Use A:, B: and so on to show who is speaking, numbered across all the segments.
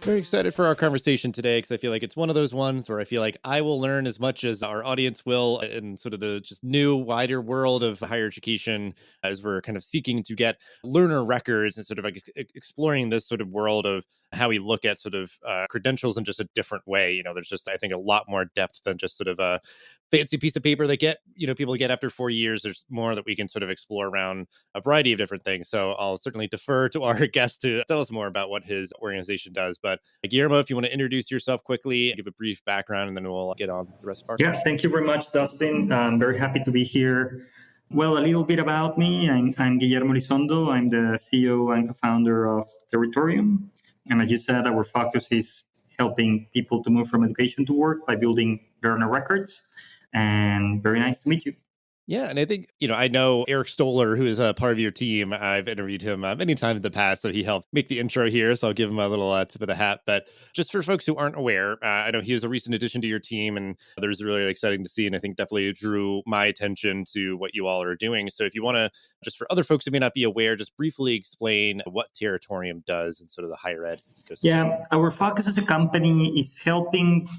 A: Very excited for our conversation today because I feel like it's one of those ones where I feel like I will learn as much as our audience will in sort of the just new, wider world of higher education as we're kind of seeking to get learner records and sort of like exploring this sort of world of how we look at sort of credentials in just a different way. There's just, I think, a lot more depth than just sort of a fancy piece of paper that people get after 4 years. There's more that we can sort of explore around a variety of different things. So I'll certainly defer to our guest to tell us more about what his organization does. But Guillermo, if you want to introduce yourself quickly, give a brief background, and then we'll get on with the rest of our
B: Yeah,
A: session.
B: thank you very much, Dustin. I'm very happy to be here. Well, a little bit about me. I'm Guillermo Elizondo. I'm the CEO and co-founder of Territorium. And as you said, our focus is helping people to move from education to work by building learner records. And very nice to meet you.
A: Yeah, and I think, I know Eric Stoller, who is a part of your team. I've interviewed him many times in the past, so he helped make the intro here. So I'll give him a little tip of the hat. But just for folks who aren't aware, I know he was a recent addition to your team, and there was really exciting to see. And I think definitely drew my attention to what you all are doing. So if you want to, just for other folks who may not be aware, just briefly explain what Territorium does in sort of the higher ed ecosystem.
B: Yeah, our focus as a company is helping,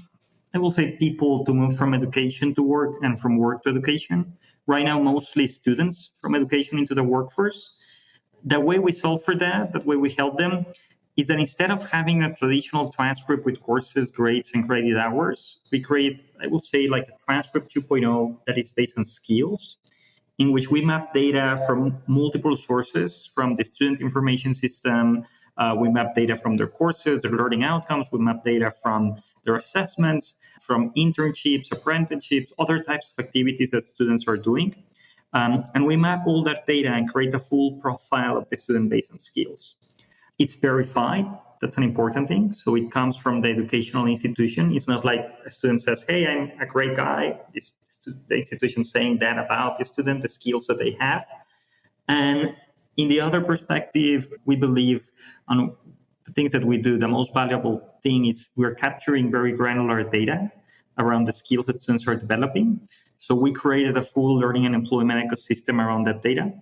B: I will say, people to move from education to work and from work to education. Right now, mostly students from education into the workforce. The way we solve for that, the way we help them, is that instead of having a traditional transcript with courses, grades, and credit hours, we create, I would say, like a transcript 2.0 that is based on skills, in which we map data from multiple sources, from the student information system. We map data from their courses, their learning outcomes. We map data from their assessments, from internships, apprenticeships, other types of activities that students are doing. And we map all that data and create a full profile of the student based on skills. It's verified. That's an important thing. So it comes from the educational institution. It's not like a student says, hey, I'm a great guy. It's the institution saying that about the student, the skills that they have. And in the other perspective, we believe on the things that we do, the most valuable thing is we're capturing very granular data around the skills that students are developing. So we created a full learning and employment ecosystem around that data,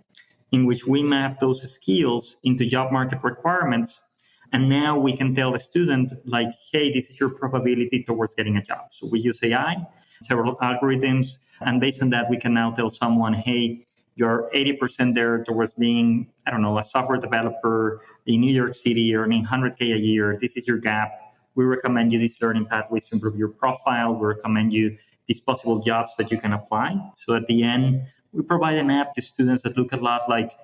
B: in which we map those skills into job market requirements. And now we can tell the student, like, hey, this is your probability towards getting a job. So we use AI, several algorithms, and based on that, we can now tell someone, hey, you're 80% there towards being, I don't know, a software developer in New York City earning 100K a year. This is your gap. We recommend you these learning pathways to improve your profile. We recommend you these possible jobs that you can apply. So at the end, we provide an app to students that look a lot like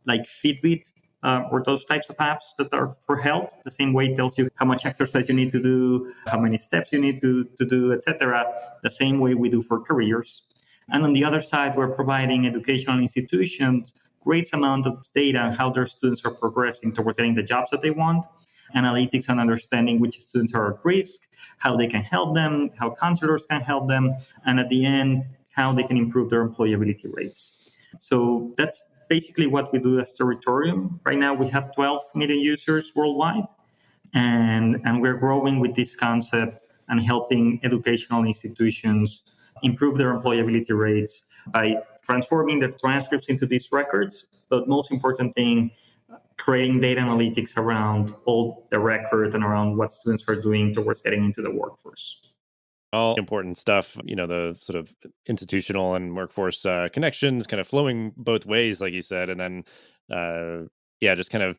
B: Fitbit or those types of apps that are for health. The same way it tells you how much exercise you need to do, how many steps you need to do, etc. The same way we do for careers. And on the other side, we're providing educational institutions great amount of data on how their students are progressing towards getting the jobs that they want, analytics on understanding which students are at risk, how they can help them, how counselors can help them, and at the end, how they can improve their employability rates. So that's basically what we do as Territorium. Right now, we have 12 million users worldwide, and we're growing with this concept and helping educational institutions improve their employability rates by transforming their transcripts into these records. But most important thing, creating data analytics around all the record and around what students are doing towards getting into the workforce.
A: All important stuff, the sort of institutional and workforce connections kind of flowing both ways, like you said. And then, just kind of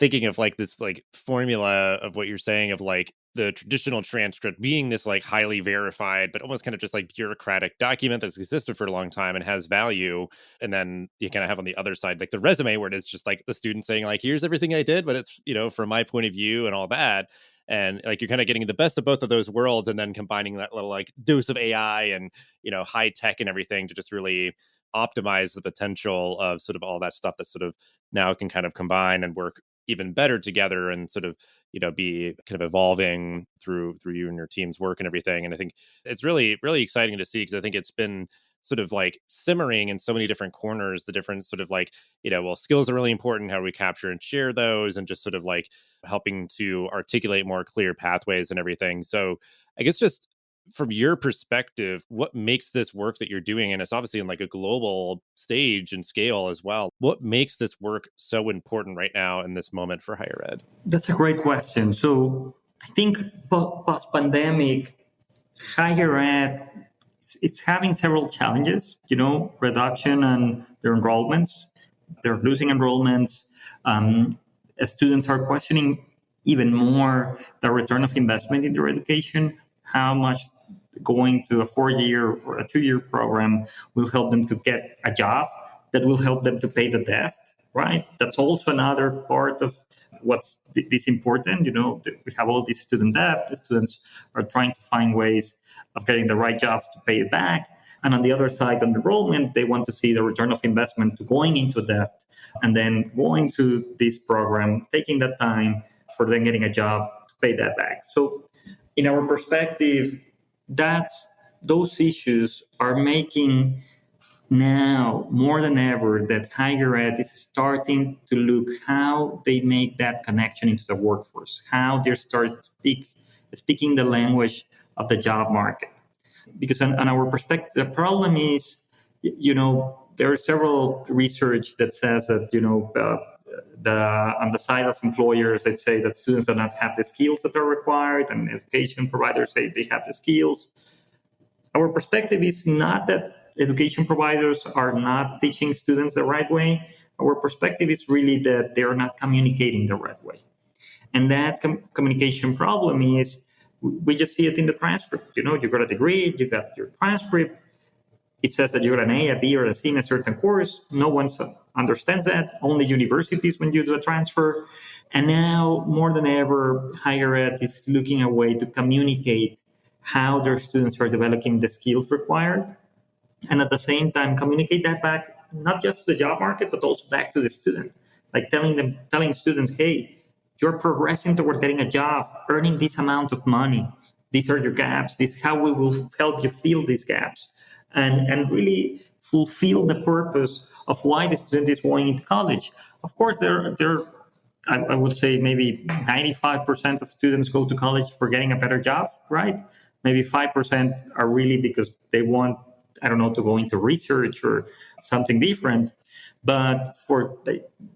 A: thinking of like this like formula of what you're saying of like the traditional transcript being this like highly verified, but almost kind of just like bureaucratic document that's existed for a long time and has value. And then you kind of have on the other side, like the resume where it is just like the student saying like, here's everything I did, but it's, from my point of view and all that. And like you're kind of getting the best of both of those worlds and then combining that little like dose of AI and, high tech and everything to just really optimize the potential of sort of all that stuff that sort of now can kind of combine and work even better together and sort of, be kind of evolving through you and your team's work and everything. And I think it's really, really exciting to see because I think it's been sort of like simmering in so many different corners, the different sort of like, skills are really important. How do we capture and share those and just sort of like helping to articulate more clear pathways and everything. So I guess just from your perspective, what makes this work that you're doing, and it's obviously in like a global stage and scale as well, what makes this work so important right now in this moment for higher ed?
B: That's a great question. So I think post pandemic, higher ed, it's having several challenges, reduction in their enrollments. They're losing enrollments. Um, Students are questioning even more the return of investment in their education, how much going to a 4 year or a 2 year program will help them to get a job that will help them to pay the debt, right? That's also another part of what's this important. We have all this student debt. The students are trying to find ways of getting the right jobs to pay it back. And on the other side, on enrollment, they want to see the return of investment to going into debt and then going to this program, taking that time for then getting a job to pay that back. So, in our perspective, that's those issues are making now more than ever that higher ed is starting to look how they make that connection into the workforce, how they start speaking the language of the job market. Because on our perspective, the problem is, there are several research that says that, the on the side of employers, they say that students do not have the skills that are required, and education providers say they have the skills. Our perspective is not that education providers are not teaching students the right way. Our perspective is really that they are not communicating the right way. And that communication problem is, we just see it in the transcript. You got a degree, you got your transcript. It says that you got an A, a B, or a C in a certain course. No one understands that. Only universities when you do a transfer. And now, more than ever, higher ed is looking a way to communicate how their students are developing the skills required, and at the same time communicate that back not just to the job market but also back to the student, like telling students, hey, you're progressing towards getting a job, earning this amount of money. These are your gaps. This is how we will help you fill these gaps, and really fulfill the purpose of why the student is going into college. Of course, there I would say maybe 95% of students go to college for getting a better job, right? Maybe 5% are really because they want, I don't know, to go into research or something different. But for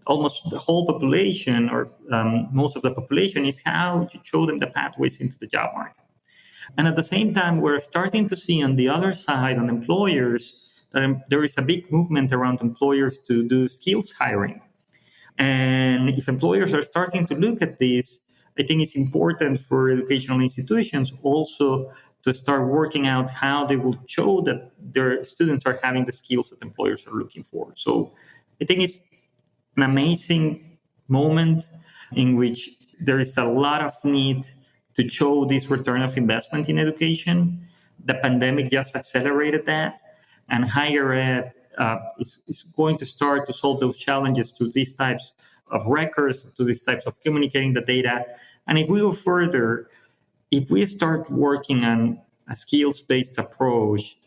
B: almost the whole population, or most of the population, is how you show them the pathways into the job market. And at the same time, we're starting to see on the other side, on employers, there is a big movement around employers to do skills hiring. And if employers are starting to look at this, I think it's important for educational institutions also to start working out how they will show that their students are having the skills that employers are looking for. So I think it's an amazing moment in which there is a lot of need to show this return of investment in education. The pandemic just accelerated that, and higher ed is going to start to solve those challenges to these types of records, to these types of communicating the data. And if we go further, if we start working on a skills-based approach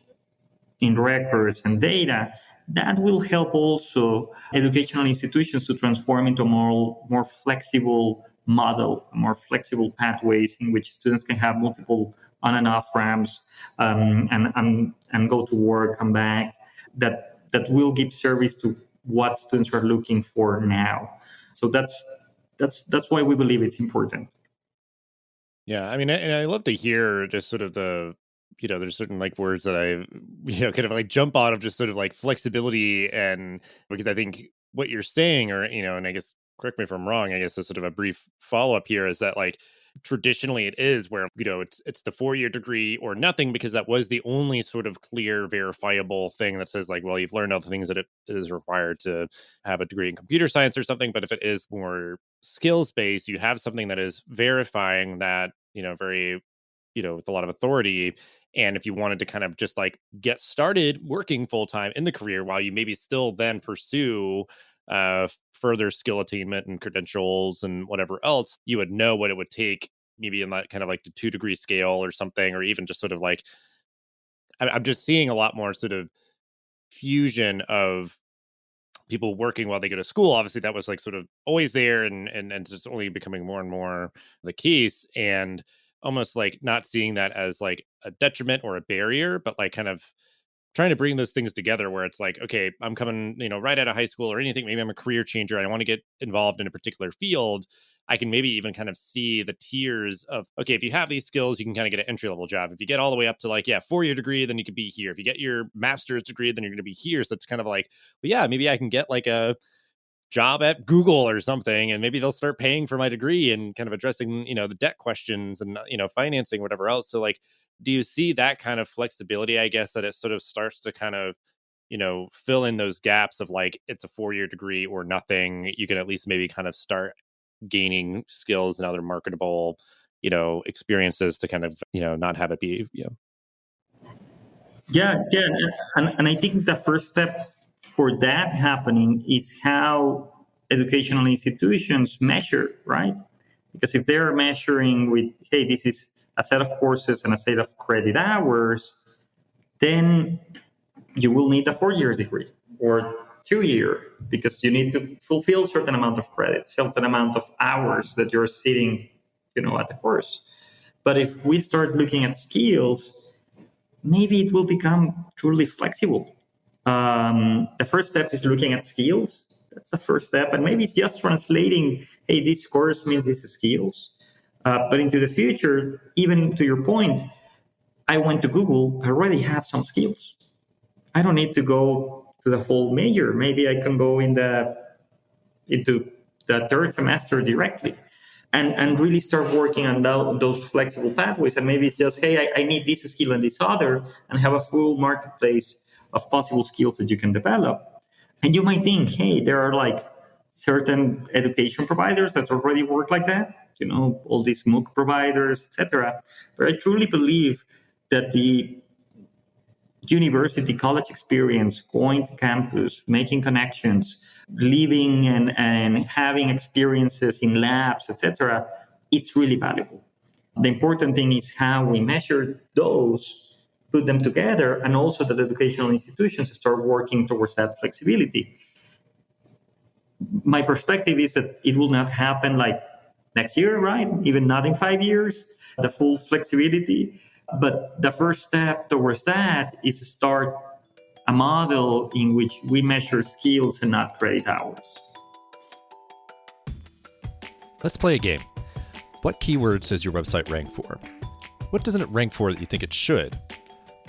B: in records and data, that will help also educational institutions to transform into a more flexible model, more flexible pathways in which students can have multiple on and off ramps, and go to work, come back. That will give service to what students are looking for now. So that's why we believe it's important.
A: Yeah, I mean, and I love to hear just sort of there's certain like words that I, kind of like jump on of just sort of like flexibility, and because I think what you're saying, or, and I guess correct me if I'm wrong, I guess a sort of a brief follow up here is that like traditionally it is where, it's the 4 year degree or nothing, because that was the only sort of clear, verifiable thing that says like, well, you've learned all the things that it is required to have a degree in computer science or something. But if it is more skills based, you have something that is verifying that, very, with a lot of authority. And if you wanted to kind of just like get started working full time in the career while you maybe still then pursue further skill attainment and credentials and whatever else, you would know what it would take, maybe in that kind of like the 2 degree scale or something, or even just sort of like, I'm just seeing a lot more sort of fusion of people working while they go to school. Obviously that was like sort of always there, and it's only becoming more and more the case, and almost like not seeing that as like a detriment or a barrier, but like kind of trying to bring those things together where it's like, okay, I'm coming, right out of high school or anything. Maybe I'm a career changer. I want to get involved in a particular field. I can maybe even kind of see the tiers of, okay, if you have these skills, you can kind of get an entry level job. If you get all the way up to like, 4-year degree, then you could be here. If you get your master's degree, then you're going to be here. So it's kind of like, well, yeah, maybe I can get like a job at Google or something, and maybe they'll start paying for my degree and kind of addressing, the debt questions and, financing, whatever else. So like, do you see that kind of flexibility, I guess, that it sort of starts to kind of, fill in those gaps of like, it's a 4-year degree or nothing. You can at least maybe kind of start gaining skills and other marketable, experiences to kind of, not have it be,
B: Yeah, and I think the first step for that happening is how educational institutions measure, right? Because if they're measuring with, hey, this is a set of courses and a set of credit hours, then you will need a 4-year degree or 2-year, because you need to fulfill certain amount of credits, certain amount of hours that you're sitting, at the course. But if we start looking at skills, maybe it will become truly flexible. The first step is looking at skills. That's the first step. And maybe it's just translating, hey, this course means these skills. But into the future, even to your point, I went to Google, I already have some skills. I don't need to go to the full major. Maybe I can go into the third semester directly and really start working on those flexible pathways. And maybe it's just, hey, I need this skill and this other, and have a full marketplace of possible skills that you can develop. And you might think, hey, there are like certain education providers that already work like that, all these MOOC providers, etc. But I truly believe that the university college experience, going to campus, making connections, living and having experiences in labs, etc., it's really valuable. The important thing is how we measure those, put them together, and also that educational institutions start working towards that flexibility. My perspective is that it will not happen like next year, right? Even not in 5 years, the full flexibility. But the first step towards that is to start a model in which we measure skills and not credit hours.
C: Let's play a game. What keywords does your website rank for? What doesn't it rank for that you think it should?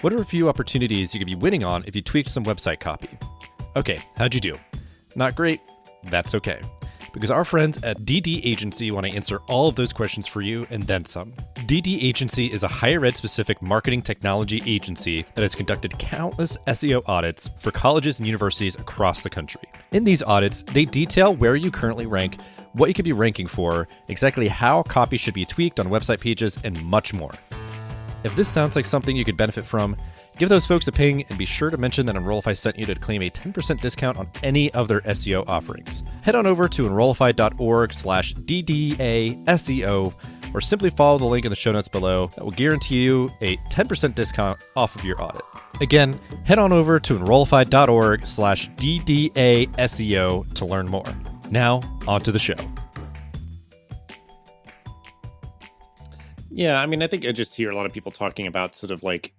C: What are a few opportunities you could be winning on if you tweaked some website copy? Okay, how'd you do? Not great? That's okay. Because our friends at DD Agency want to answer all of those questions for you and then some. DD Agency is a higher ed specific marketing technology agency that has conducted countless SEO audits for colleges and universities across the country. In these audits, they detail where you currently rank, what you could be ranking for, exactly how copy should be tweaked on website pages, and much more. If this sounds like something you could benefit from, give those folks a ping and be sure to mention that Enrollify sent you to claim a 10% discount on any of their SEO offerings. Head on over to enrollify.org/DDASEO or simply follow the link in the show notes below. That will guarantee you a 10% discount off of your audit. Again, head on over to enrollify.org/DDASEO to learn more. Now, on to the show.
A: Yeah, I mean, I think I just hear a lot of people talking about sort of like,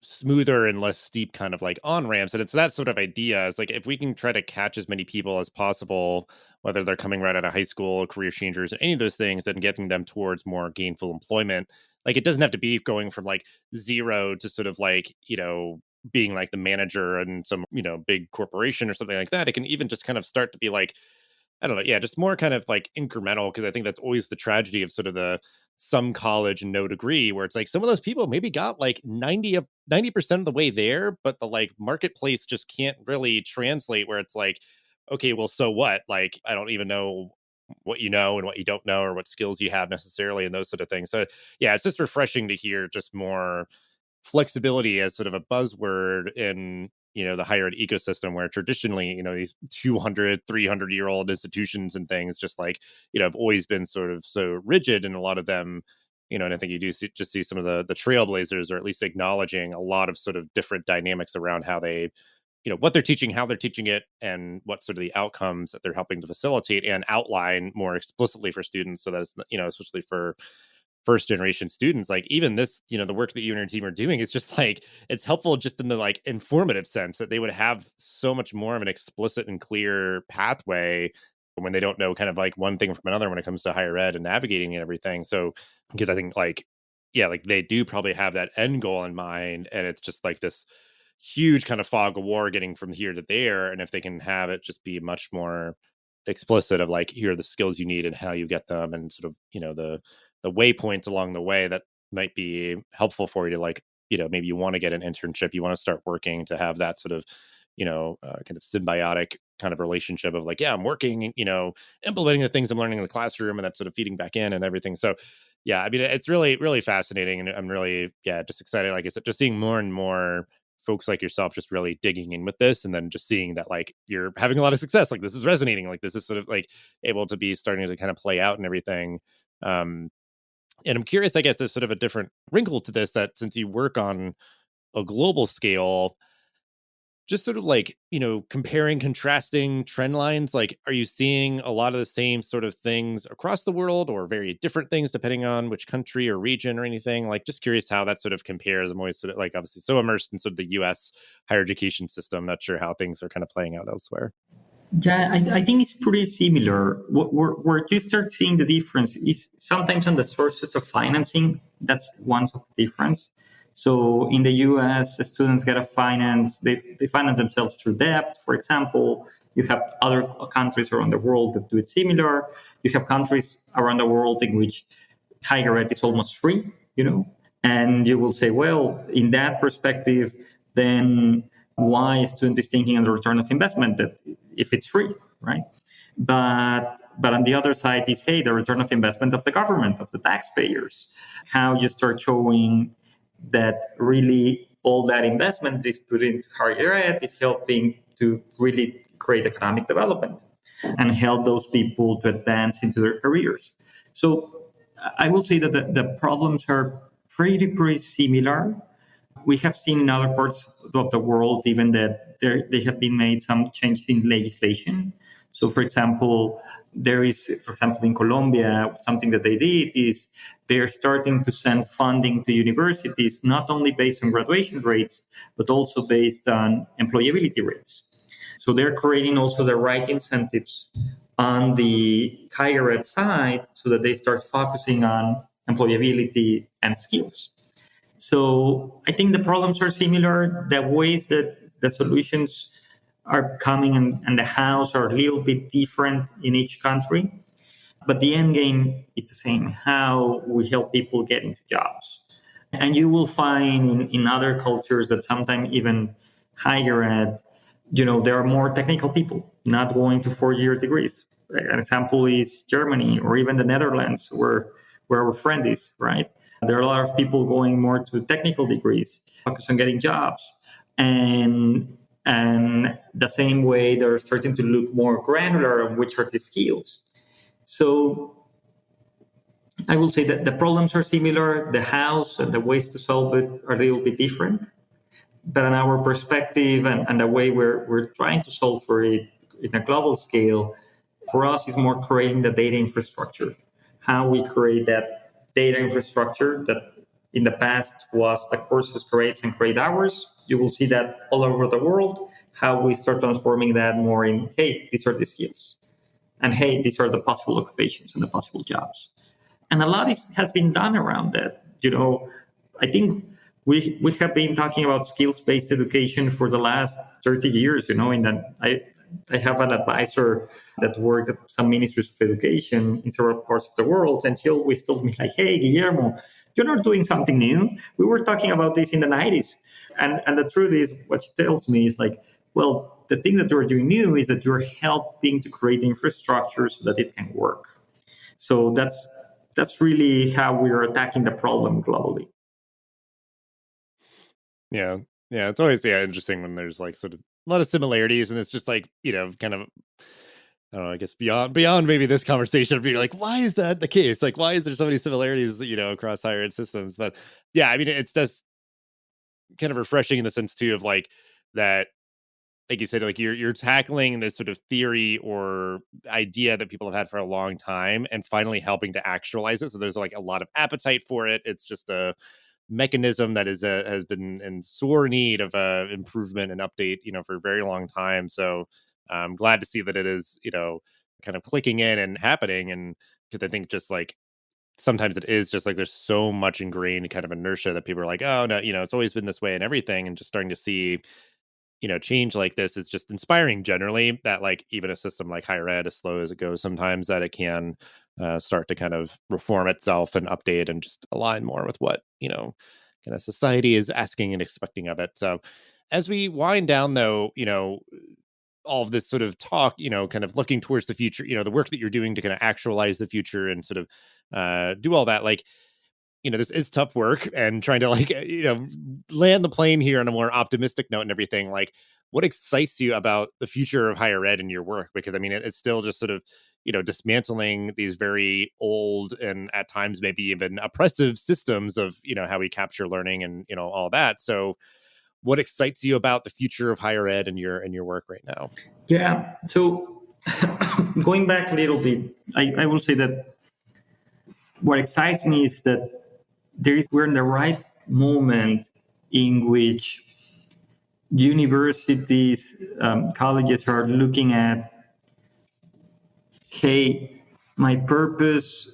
A: smoother and less steep kind of like on ramps. And it's that sort of idea. It's like if we can try to catch as many people as possible, whether they're coming right out of high school, career changers, any of those things, and getting them towards more gainful employment. Like it doesn't have to be going from like zero to sort of like, being like the manager in some, big corporation or something like that. It can even just kind of start to be like, I don't know. Yeah, just more kind of like incremental, because I think that's always the tragedy of sort of the some college and no degree, where it's like some of those people maybe got like 90% of the way there, but the like marketplace just can't really translate, where it's like, okay, well, so what? Like, I don't even know what you know and what you don't know, or what skills you have necessarily, and those sort of things. So yeah, it's just refreshing to hear just more flexibility as sort of a buzzword in the higher ed ecosystem, where traditionally these 200, 300 year old institutions and things just like have always been sort of so rigid, and a lot of them and I think you do see some of the trailblazers, or at least acknowledging a lot of sort of different dynamics around how they what they're teaching, how they're teaching it, and what sort of the outcomes that they're helping to facilitate and outline more explicitly for students, so that it's especially for first generation students, like even this, the work that you and your team are doing is just like, it's helpful just in the like informative sense that they would have so much more of an explicit and clear pathway when they don't know kind of like one thing from another when it comes to higher ed and navigating and everything. So, because I think like, yeah, like they do probably have that end goal in mind, and it's just like this huge kind of fog of war getting from here to there. And if they can have it just be much more explicit of like, here are the skills you need and how you get them, and sort of, the waypoints along the way that might be helpful for you to like, maybe you want to get an internship, you want to start working, to have that sort of, kind of symbiotic kind of relationship of like, yeah, I'm working, implementing the things I'm learning in the classroom, and that's sort of feeding back in and everything. So yeah, I mean, it's really, really fascinating. And I'm really, yeah, just excited. Like I said, just seeing more and more folks like yourself just really digging in with this, and then just seeing that like you're having a lot of success, like this is resonating, like this is sort of like able to be starting to kind of play out and everything. And I'm curious, I guess there's sort of a different wrinkle to this, that since you work on a global scale, just sort of like, comparing, contrasting trend lines, like, are you seeing a lot of the same sort of things across the world, or very different things depending on which country or region or anything? Like, just curious how that sort of compares. I'm always sort of like, obviously so immersed in sort of the US higher education system, not sure how things are kind of playing out elsewhere.
B: Yeah, I think it's pretty similar. Where you start seeing the difference is sometimes on the sources of financing. That's one of the difference. So in the US, the students get they finance themselves through debt, for example. You have other countries around the world that do it similar. You have countries around the world in which higher ed is almost free, and you will say, well, in that perspective, then why a student is thinking on the return of investment that if it's free, right? But on the other side is, hey, the return of investment of the government, of the taxpayers, how you start showing that really all that investment is put into higher ed is helping to really create economic development and help those people to advance into their careers. So I will say that the problems are pretty similar. We have seen in other parts of the world even that they have been made some changes in legislation. So, for example, in Colombia, something that they did is they're starting to send funding to universities, not only based on graduation rates, but also based on employability rates. So they're creating also the right incentives on the higher ed side so that they start focusing on employability and skills. So I think the problems are similar. The ways that the solutions are coming and the hows are a little bit different in each country. But the end game is the same, how we help people get into jobs. And you will find in other cultures that sometimes even higher ed, there are more technical people not going to 4-year degrees. An example is Germany or even the Netherlands, where our friend is, right? There are a lot of people going more to technical degrees, focus on getting jobs. And the same way, they're starting to look more granular on which are the skills. So I will say that the problems are similar, the hows and the ways to solve it are a little bit different. But in our perspective and the way we're trying to solve for it in a global scale, for us is more creating the data infrastructure. How we create that data infrastructure that in the past was the courses, grades, and grade hours. You will see that all over the world, how we start transforming that more in, hey, these are the skills. And hey, these are the possible occupations and the possible jobs. And a lot has been done around that. I think we have been talking about skills-based education for the last 30 years, in that I have an advisor that worked at some ministries of education in several parts of the world, and he always told me like, hey, Guillermo, you're not doing something new. We were talking about this in the 90s. And the truth is, what she tells me is like, well, the thing that you're doing new is that you're helping to create infrastructure so that it can work. So that's really how we're attacking the problem globally.
A: Yeah. Yeah. It's always, interesting when there's like sort of a lot of similarities, and it's just like, kind of, I don't know, I guess beyond maybe this conversation, but you're like, why is that the case? Like, why is there so many similarities, across higher ed systems? But yeah, I mean, it's just kind of refreshing in the sense too of like that like you said, like you're tackling this sort of theory or idea that people have had for a long time and finally helping to actualize it. So there's like a lot of appetite for it. It's just a mechanism that has been in sore need of improvement and update, for a very long time. So I'm glad to see that it is, kind of clicking in and happening. And because I think just like sometimes it is just like there's so much ingrained kind of inertia that people are like, oh no, it's always been this way and everything, and just starting to see change like this is just inspiring generally, that like even a system like higher ed, as slow as it goes sometimes, that it can start to kind of reform itself and update and just align more with what kind of society is asking and expecting of it. So as we wind down though, all of this sort of talk, kind of looking towards the future, the work that you're doing to kind of actualize the future and sort of do all that, like, this is tough work, and trying to like, land the plane here on a more optimistic note and everything. Like, what excites you about the future of higher ed in your work? Because I mean, it's still just sort of, dismantling these very old and at times maybe even oppressive systems of, how we capture learning and, all that. So what excites you about the future of higher ed in your work right now?
B: Yeah. So going back a little bit, I will say that what excites me is that we're in the right moment in which universities, colleges are looking at, hey, my purpose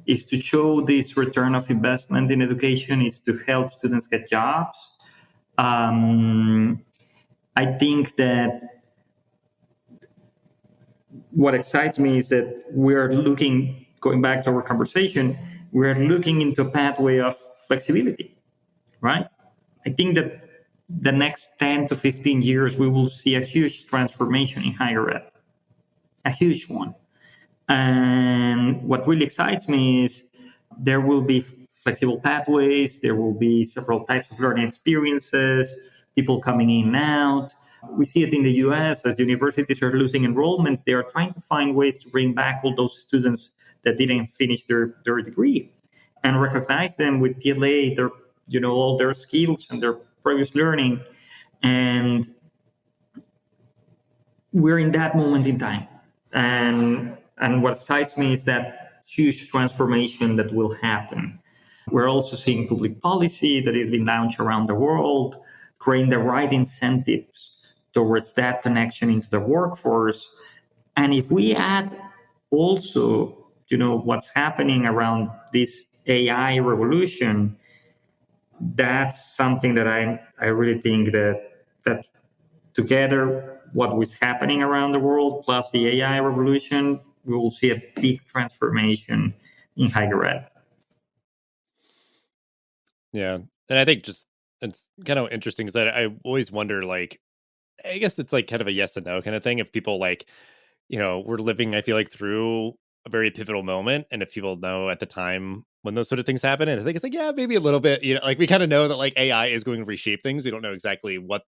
B: is to show this return of investment in education, is to help students get jobs. I think that what excites me is that we're looking, going back to our conversation, we're looking into a pathway of flexibility, right? I think that the next 10 to 15 years, we will see a huge transformation in higher ed, a huge one. And what really excites me is there will be flexible pathways, there will be several types of learning experiences, people coming in and out. We see it in the US as universities are losing enrollments. They are trying to find ways to bring back all those students that didn't finish their degree and recognize them with PLA, all their skills and their previous learning. And we're in that moment in time. And what excites me is that huge transformation that will happen. We're also seeing public policy that is being launched around the world, creating the right incentives towards that connection into the workforce. And if we add also, what's happening around this AI revolution, that's something that I really think that together, what was happening around the world plus the AI revolution, we will see a big transformation in higher ed.
A: Yeah. And I think just it's kind of interesting because I always wonder, like, I guess it's like kind of a yes and no kind of thing. If people like, we're living, I feel like, through a very pivotal moment. And if people know at the time when those sort of things happen, and I think it's like, yeah, maybe a little bit, like we kind of know that like AI is going to reshape things. We don't know exactly what,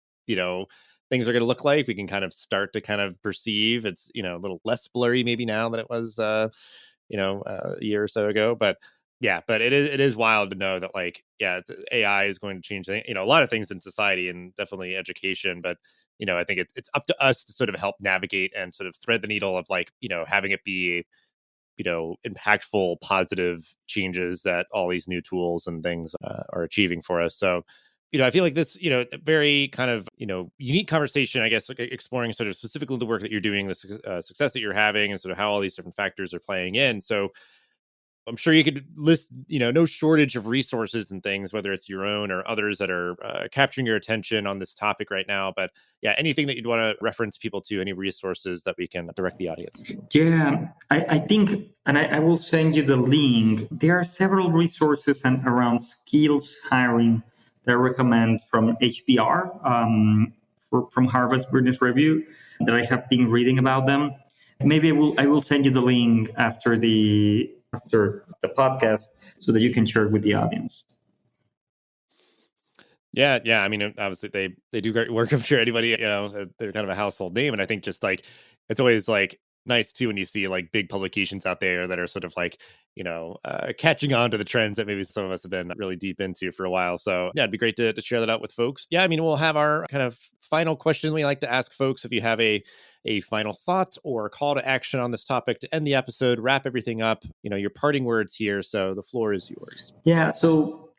A: things are going to look like. We can kind of start to kind of perceive it's, a little less blurry maybe now than it was, a year or so ago. But yeah, but it is wild to know that like, yeah, AI is going to change, a lot of things in society and definitely education. But I think it's up to us to sort of help navigate and sort of thread the needle of like, having it be, impactful, positive changes that all these new tools and things are achieving for us. So, I feel like this, very kind of, unique conversation, I guess, like exploring sort of specifically the work that you're doing, the success that you're having, and sort of how all these different factors are playing in. So I'm sure you could list, no shortage of resources and things, whether it's your own or others that are capturing your attention on this topic right now. But yeah, anything that you'd want to reference people to, any resources that we can direct the audience to.
B: Yeah, I think, and I will send you the link. There are several resources and around skills hiring that I recommend from HBR, from Harvard's Business Review, that I have been reading about them. Maybe I will send you the link after the podcast so that you can share it with the audience.
A: Yeah. I mean, obviously they do great work. I'm sure anybody, they're kind of a household name. And I think just like, it's always like nice too when you see like big publications out there that are sort of like, catching on to the trends that maybe some of us have been really deep into for a while. So yeah, it'd be great to share that out with folks. Yeah, I mean, we'll have our kind of final question we like to ask folks. If you have a final thought or a call to action on this topic to end the episode, wrap everything up, your parting words here. So the floor is yours.
B: Yeah, so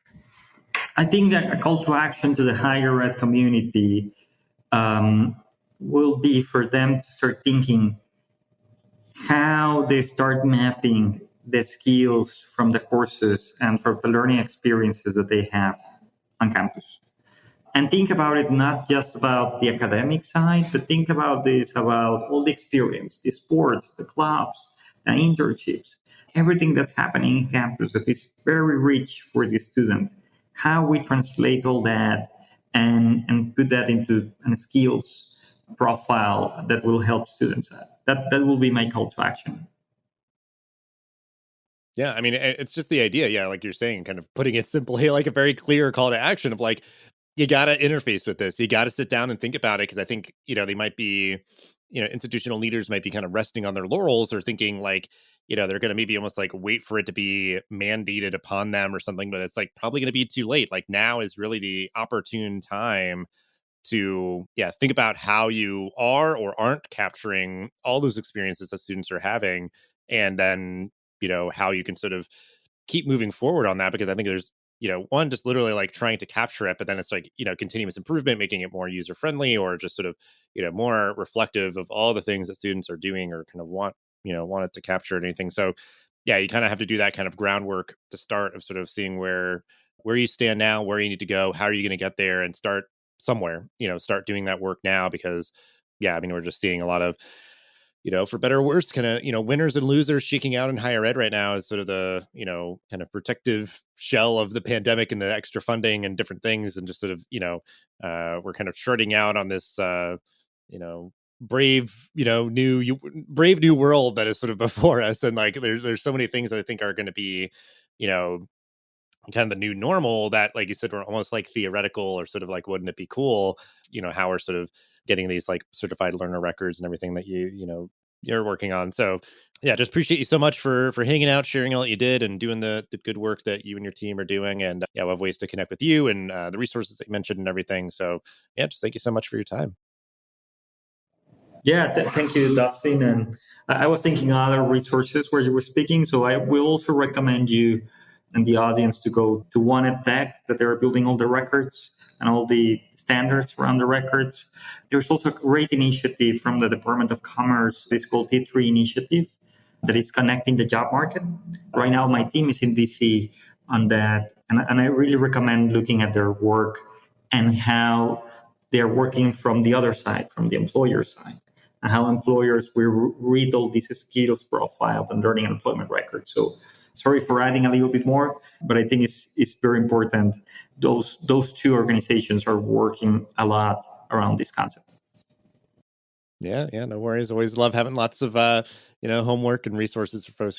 B: I think that a call to action to the higher ed community will be for them to start thinking how they start mapping the skills from the courses and from the learning experiences that they have on campus. And think about it not just about the academic side, but think about this about all the experience, the sports, the clubs, the internships, everything that's happening in campus that is very rich for the student. How we translate all that and put that into a skills profile that will help students. That will be my call to action.
A: Yeah, I mean, it's just the idea, yeah, like you're saying, kind of putting it simply, like a very clear call to action of like, you got to interface with this. You got to sit down and think about it, because I think, they might be, institutional leaders might be kind of resting on their laurels or thinking like, they're going to maybe almost like wait for it to be mandated upon them or something, but it's like probably going to be too late. Like now is really the opportune time to think about how you are or aren't capturing all those experiences that students are having, and then how you can sort of keep moving forward on that, because I think there's one, just literally like trying to capture it, but then it's like continuous improvement, making it more user friendly, or just sort of more reflective of all the things that students are doing or kind of want it to capture and anything. So yeah, you kind of have to do that kind of groundwork to start of sort of seeing where you stand now, where you need to go, how are you going to get there, and start somewhere. Start doing that work now, because yeah, I mean, we're just seeing a lot of for better or worse, kind of, winners and losers shaking out in higher ed right now is sort of the, kind of protective shell of the pandemic and the extra funding and different things. And just sort of, we're kind of charting out on this, brave, brave new world that is sort of before us. And like, there's so many things that I think are going to be, kind of the new normal that, like you said, were almost like theoretical, or sort of like, wouldn't it be cool, how we're sort of getting these like certified learner records and everything that you're working on. So yeah, just appreciate you so much for hanging out, sharing all that you did, and doing the good work that you and your team are doing. And yeah, we'll have ways to connect with you and the resources that you mentioned and everything. So yeah, just thank you so much for your time.
B: Yeah, thank you, Dustin. And I was thinking other resources where you were speaking. So I will also recommend you and the audience to go to One Ed Tech, that they're building all the records and all the standards around the records. There's also a great initiative from the Department of Commerce. It's called T3 Initiative, that is connecting the job market. Right now, my team is in DC on that. And I really recommend looking at their work and how they're working from the other side, from the employer side, and how employers will read all these skills profiles and learning and employment records. So sorry for adding a little bit more, but I think it's very important. Those two organizations are working a lot around this concept.
A: Yeah, no worries. Always love having lots of homework and resources for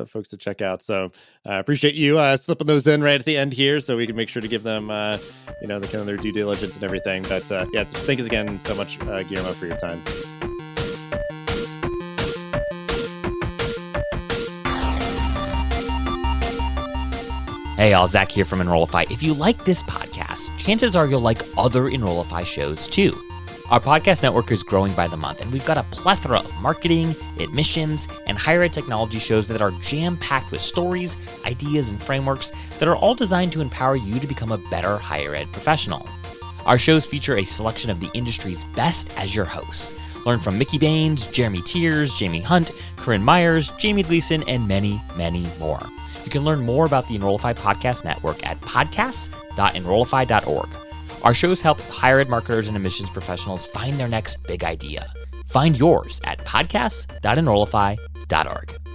A: folks to check out. So I appreciate you slipping those in right at the end here, so we can make sure to give them the kind of their due diligence and everything. But yeah, thanks again so much, Guillermo, for your time.
D: Hey y'all, Zach here from Enrollify. If you like this podcast, chances are you'll like other Enrollify shows too. Our podcast network is growing by the month, and we've got a plethora of marketing, admissions, and higher ed technology shows that are jam-packed with stories, ideas, and frameworks that are all designed to empower you to become a better higher ed professional. Our shows feature a selection of the industry's best as your hosts. Learn from Mickey Baines, Jeremy Tiers, Jaime Hunt, Corinne Myers, Jamie Gleason, and many, many more. You can learn more about the Enrollify Podcast Network at podcasts.enrollify.org. Our shows help higher ed marketers and admissions professionals find their next big idea. Find yours at podcasts.enrollify.org.